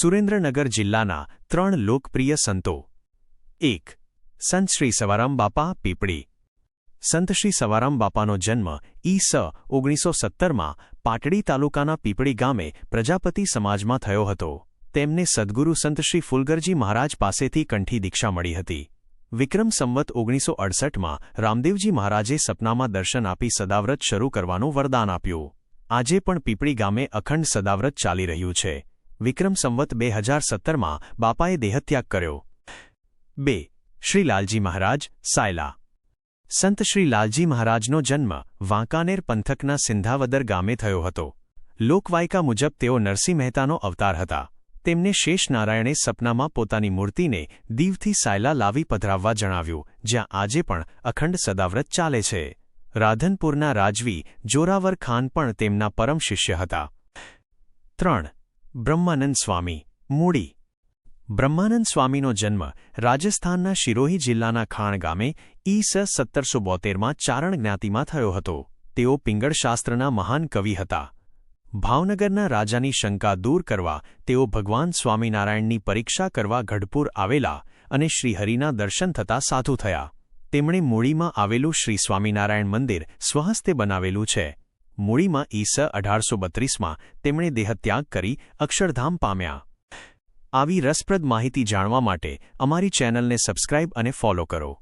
સુરેન્દ્રનગર જિલ્લાના 3 લોકપ્રિય સંતો 1. સંત શ્રી સવારામ બાપા પીપળી. સંત શ્રી સવારામ બાપાનો જન્મ ઈ.સ. 1917માં પાટડી તાલુકાના પીપળી ગામે પ્રજાપતિ સમાજમાં થયો હતો. તેમને સદ્ગુરુ સંત શ્રી ફુલગરજી મહારાજ પાસેથી કંઠી દીક્ષા મળી હતી. વિક્રમ સંવત 1968માં રામદેવજી મહારાજે સપનામાં દર્શન આપી સદાવ્રત શરૂ કરવાનું વરદાન આપ્યું. આજે પણ પીપળી ગામે અખંડ સદાવ્રત ચાલી રહ્યું છે. વિક્રમ સંવત 2017માં બાપાએ દેહત્યાગ કર્યો. 2. શ્રી લાલજી મહારાજ સાયલા. સંત શ્રી લાલજી મહારાજનો જન્મ વાંકાનેર પંથકના સિંધાવદર ગામે થયો હતો. લોકવાયકા મુજબ તેઓ નરસિંહ મહેતાનો અવતાર હતા. તેમને શેષ નારાયણે સપનામાં પોતાની મૂર્તિને દીવથી સાયલા લાવી પધરાવવા જણાવ્યું, જ્યાં આજે પણ અખંડ સદાવ્રત ચાલે છે. રાધનપુરના રાજવી જોરાવર ખાન પણ તેમના પરમ શિષ્ય હતા. 3. બ્રહ્માનંદ સ્વામી મૂડી. બ્રહ્માનંદ સ્વામીનો જન્મ રાજસ્થાનના શિરોહી જિલ્લાના ખાણ ગામે ઈ.સ. 1772માં ચારણ જ્ઞાતિમાં થયો હતો. તેઓ પિંગળશાસ્ત્રના મહાન કવિ હતા. ભાવનગરના રાજાની શંકા દૂર કરવા તેઓ ભગવાન સ્વામિનારાયણની પરીક્ષા કરવા ગઢપુર આવેલા અને શ્રીહરિના દર્શન થતાં સાધુ થયા. તેમણે મૂળીમાં આવેલું શ્રી સ્વામિનારાયણ મંદિર સ્વહસ્તે બનાવેલું છે. મૂળીમાં ઈ.સ. 1832માં તેમણે દેહત્યાગ કરી અક્ષરધામ પામ્યા. આવી રસપ્રદ માહિતી જાણવા માટે અમારી ચેનલને સબસ્ક્રાઇબ અને ફોલો કરો.